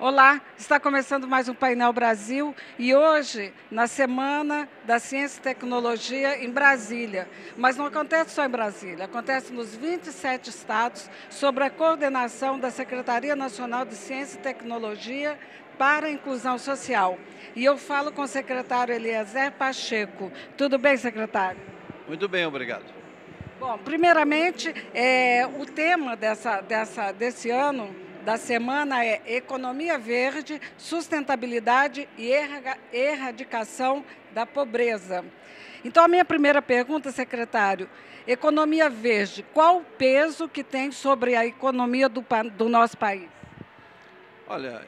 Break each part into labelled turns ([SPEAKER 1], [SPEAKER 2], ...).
[SPEAKER 1] Olá, está começando mais um Painel Brasil e hoje, na Semana da Ciência e Tecnologia em Brasília. Mas não acontece só em Brasília, acontece nos 27 estados, sob a coordenação da Secretaria Nacional de Ciência e Tecnologia para a Inclusão Social. E eu falo com o secretário Eliezer Pacheco. Tudo bem, secretário?
[SPEAKER 2] Muito bem, obrigado.
[SPEAKER 1] Bom, primeiramente, o tema desse ano, da semana, é Economia Verde, Sustentabilidade e Erradicação da Pobreza. Então, a minha primeira pergunta, secretário, economia verde, qual o peso que tem sobre a economia do nosso país?
[SPEAKER 2] Olha,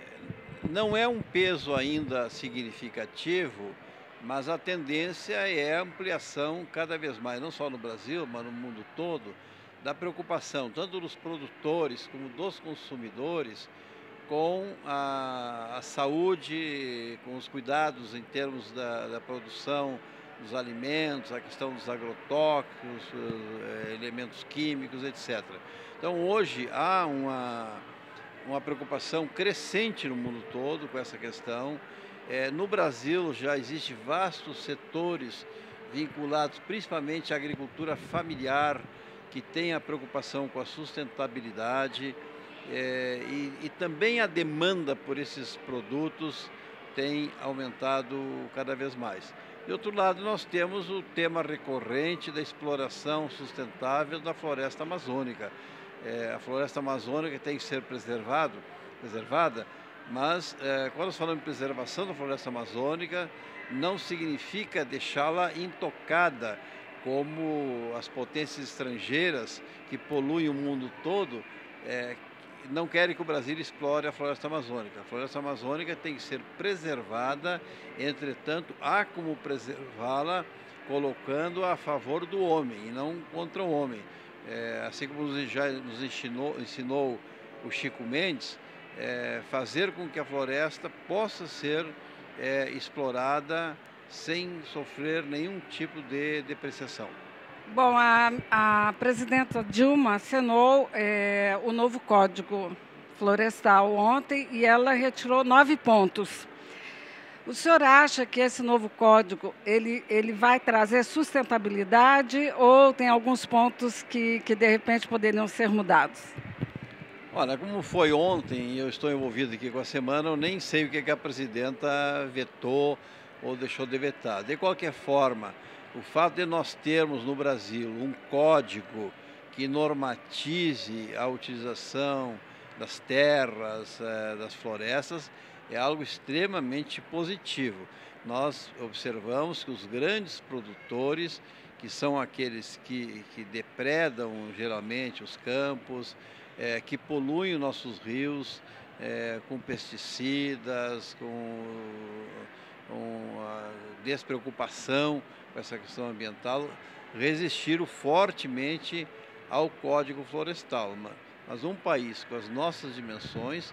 [SPEAKER 2] não é um peso ainda significativo, mas a tendência é a ampliação cada vez mais, não só no Brasil, mas no mundo todo, da preocupação tanto dos produtores como dos consumidores com a saúde, com os cuidados em termos da produção dos alimentos, a questão dos agrotóxicos, elementos químicos, etc. Então, hoje há uma preocupação crescente no mundo todo com essa questão. No Brasil já existem vastos setores vinculados principalmente à agricultura familiar, que tem a preocupação com a sustentabilidade, e também a demanda por esses produtos tem aumentado cada vez mais. De outro lado, nós temos o tema recorrente da exploração sustentável da floresta amazônica. A floresta amazônica tem que ser preservada, mas quando nós falamos em preservação da floresta amazônica, não significa deixá-la intocada, como as potências estrangeiras que poluem o mundo todo, não querem que o Brasil explore a floresta amazônica. A floresta amazônica tem que ser preservada, entretanto, há como preservá-la colocando a favor do homem e não contra o homem. Assim como já nos ensinou o Chico Mendes, fazer com que a floresta possa ser explorada sem sofrer nenhum tipo de depreciação.
[SPEAKER 1] Bom, a presidenta Dilma assinou o novo Código Florestal ontem e ela retirou 9 pontos. O senhor acha que esse novo código ele vai trazer sustentabilidade ou tem alguns pontos que de repente poderiam ser mudados?
[SPEAKER 2] Olha, como foi ontem, eu estou envolvido aqui com a semana, eu nem sei o que a presidenta vetou ou deixou de vetar. De qualquer forma, o fato de nós termos no Brasil um código que normatize a utilização das terras, das florestas, é algo extremamente positivo. Nós observamos que os grandes produtores, que são aqueles que depredam geralmente os campos, que poluem os nossos rios com pesticidas, com a despreocupação com essa questão ambiental, resistiram fortemente ao Código Florestal. Mas um país com as nossas dimensões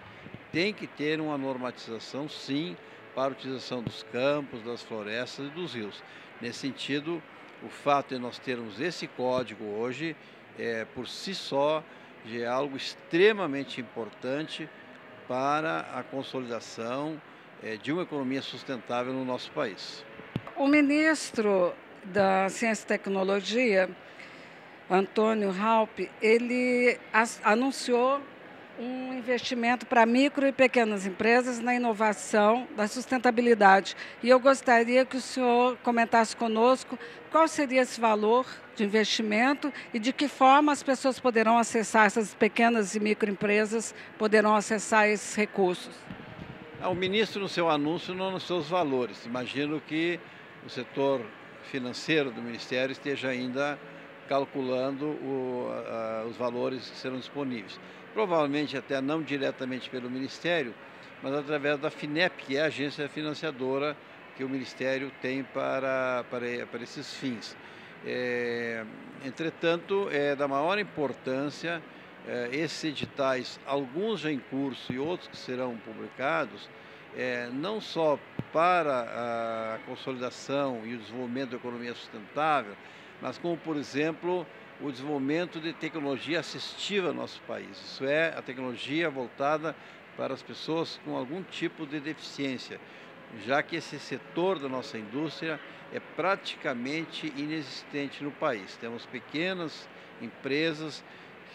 [SPEAKER 2] tem que ter uma normatização, sim, para a utilização dos campos, das florestas e dos rios. Nesse sentido, o fato de nós termos esse código hoje, por si só, já é algo extremamente importante para a consolidação de uma economia sustentável no nosso país.
[SPEAKER 1] O ministro da Ciência e Tecnologia, Antônio Raupp, ele anunciou um investimento para micro e pequenas empresas na inovação da sustentabilidade. E eu gostaria que o senhor comentasse conosco qual seria esse valor de investimento e de que forma as pessoas poderão acessar, essas pequenas e microempresas poderão acessar esses recursos.
[SPEAKER 2] O ministro, no seu anúncio, não anunciou os valores. Imagino que o setor financeiro do Ministério esteja ainda calculando os valores que serão disponíveis. Provavelmente até não diretamente pelo Ministério, mas através da FINEP, que é a agência financiadora que o Ministério tem para esses fins. Entretanto, é da maior importância esses editais, alguns já em curso e outros que serão publicados, não só para a consolidação e o desenvolvimento da economia sustentável, mas como, por exemplo, o desenvolvimento de tecnologia assistiva no nosso país. Isso é, a tecnologia voltada para as pessoas com algum tipo de deficiência, já que esse setor da nossa indústria é praticamente inexistente no país. Temos pequenas empresas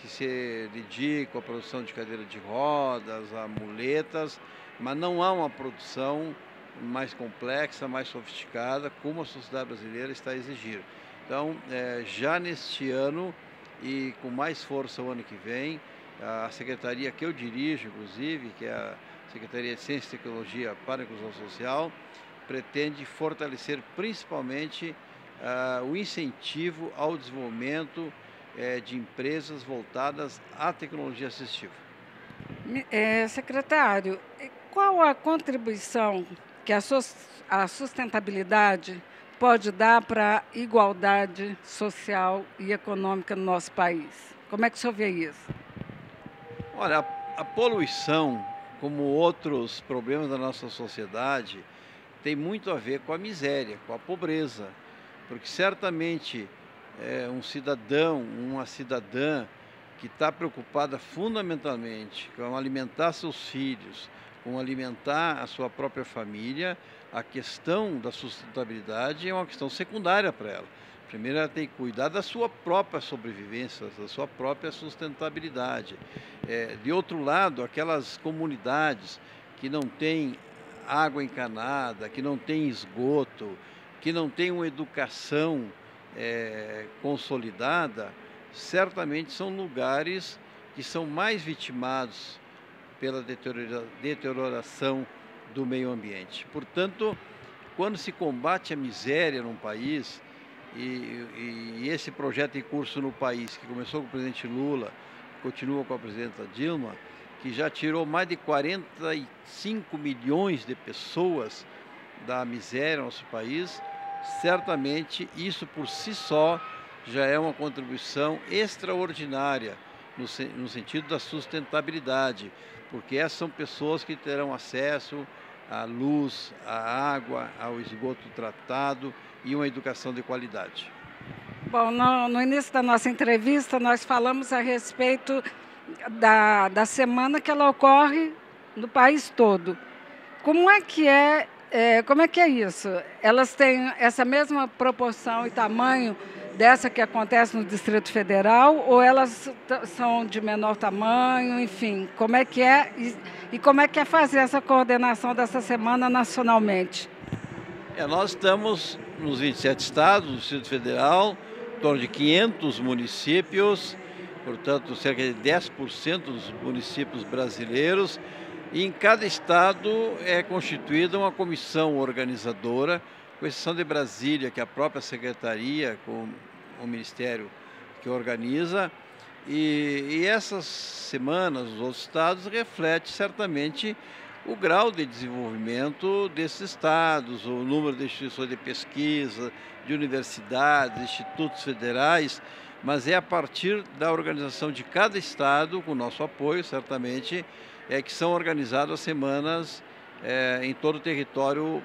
[SPEAKER 2] que se dedicam à produção de cadeira de rodas, a muletas, mas não há uma produção mais complexa, mais sofisticada, como a sociedade brasileira está a exigir. Então, já neste ano e com mais força o ano que vem, a secretaria que eu dirijo, inclusive, que é a Secretaria de Ciência e Tecnologia para a Inclusão Social, pretende fortalecer principalmente o incentivo ao desenvolvimento de empresas voltadas à tecnologia assistiva.
[SPEAKER 1] Secretário, qual a contribuição que a sustentabilidade pode dar para a igualdade social e econômica no nosso país? Como é que o senhor vê isso?
[SPEAKER 2] Olha, a poluição, como outros problemas da nossa sociedade, tem muito a ver com a miséria, com a pobreza, porque certamente um cidadão, uma cidadã que está preocupada fundamentalmente com alimentar seus filhos, com alimentar a sua própria família, a questão da sustentabilidade é uma questão secundária para ela. Primeiro, ela tem que cuidar da sua própria sobrevivência, da sua própria sustentabilidade. De outro lado, aquelas comunidades que não têm água encanada, que não têm esgoto, que não têm uma educação consolidada, certamente são lugares que são mais vitimados pela deterioração do meio ambiente. Portanto, quando se combate a miséria num país, e esse projeto em curso no país, que começou com o presidente Lula, continua com a presidenta Dilma, que já tirou mais de 45 milhões de pessoas da miséria no nosso país, certamente isso por si só já é uma contribuição extraordinária no sentido da sustentabilidade, porque essas são pessoas que terão acesso à luz, à água, ao esgoto tratado e uma educação de qualidade.
[SPEAKER 1] Bom, no início da nossa entrevista, nós falamos a respeito da semana que ela ocorre no país todo. Como é que é isso? Elas têm essa mesma proporção e tamanho dessa que acontece no Distrito Federal, ou elas são de menor tamanho, enfim, como é que é e como é que é fazer essa coordenação dessa semana nacionalmente?
[SPEAKER 2] Nós estamos nos 27 estados do Distrito Federal, em torno de 500 municípios, portanto, cerca de 10% dos municípios brasileiros, e em cada estado é constituída uma comissão organizadora, com exceção de Brasília, que é a própria secretaria, com o Ministério que organiza, e essas semanas, os outros estados, refletem certamente o grau de desenvolvimento desses estados, o número de instituições de pesquisa, de universidades, institutos federais, mas é a partir da organização de cada estado, com o nosso apoio, certamente, que são organizadas as semanas em todo o território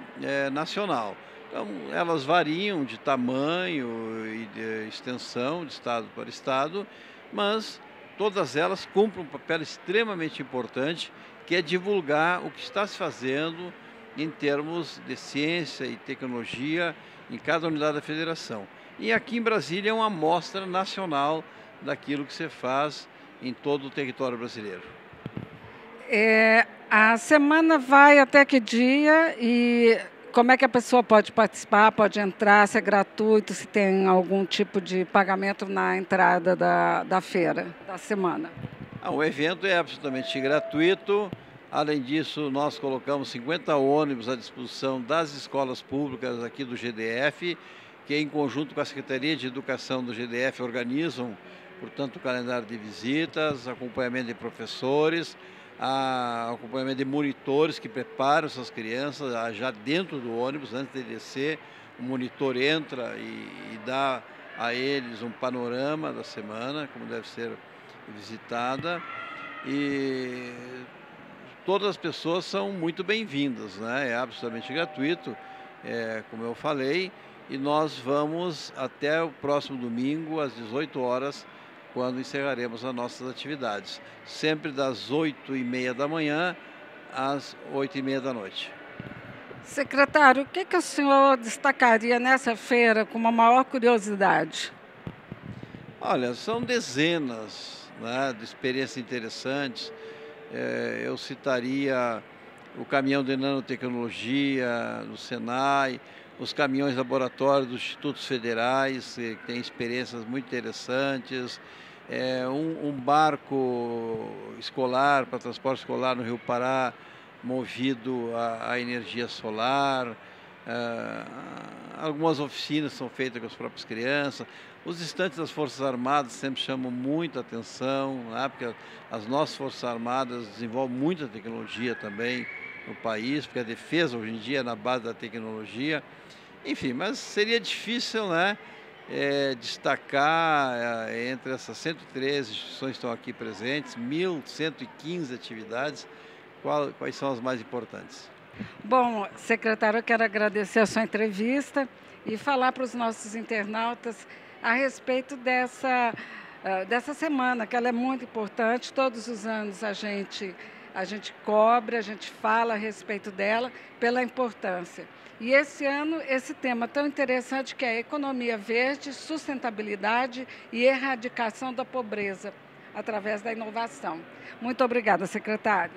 [SPEAKER 2] nacional. Então, elas variam de tamanho e de extensão de estado para estado, mas todas elas cumprem um papel extremamente importante, que é divulgar o que está se fazendo em termos de ciência e tecnologia em cada unidade da federação. E aqui em Brasília é uma amostra nacional daquilo que se faz em todo o território brasileiro.
[SPEAKER 1] A semana vai até que dia e como é que a pessoa pode participar, pode entrar, se é gratuito, se tem algum tipo de pagamento na entrada da feira, da semana?
[SPEAKER 2] O evento é absolutamente gratuito. Além disso, nós colocamos 50 ônibus à disposição das escolas públicas aqui do GDF, que em conjunto com a Secretaria de Educação do GDF organizam, portanto, o calendário de visitas, acompanhamento de professores, acompanhamento de monitores que preparam essas crianças já dentro do ônibus, antes de descer, o monitor entra e dá a eles um panorama da semana, como deve ser visitada, e todas as pessoas são muito bem-vindas, né? É absolutamente gratuito, como eu falei, e nós vamos até o próximo domingo, às 18 horas, quando encerraremos as nossas atividades. Sempre das 8h30 da manhã às 8h30 da noite.
[SPEAKER 1] Secretário, o que o senhor destacaria nessa feira com uma maior curiosidade?
[SPEAKER 2] Olha, são dezenas, né, de experiências interessantes. Eu citaria o caminhão de nanotecnologia do Senai, os caminhões laboratórios dos institutos federais, que têm experiências muito interessantes, um barco escolar para transporte escolar no Rio Pará, movido a energia solar, algumas oficinas são feitas com as próprias crianças. Os estantes das Forças Armadas sempre chamam muita atenção, né, porque as nossas Forças Armadas desenvolvem muita tecnologia também no país, porque a defesa hoje em dia é na base da tecnologia. Enfim, mas seria difícil, né, destacar entre essas 113 instituições que estão aqui presentes, 1.115 atividades, quais são as mais importantes.
[SPEAKER 1] Bom, secretário, eu quero agradecer a sua entrevista e falar para os nossos internautas a respeito dessa semana, que ela é muito importante. Todos os anos a gente cobre, a gente fala a respeito dela, pela importância. E esse ano, esse tema tão interessante que é economia verde, sustentabilidade e erradicação da pobreza, através da inovação. Muito obrigada, secretário.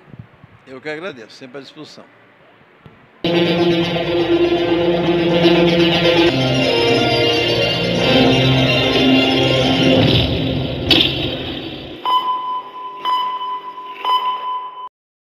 [SPEAKER 2] Eu que agradeço, sempre à disposição.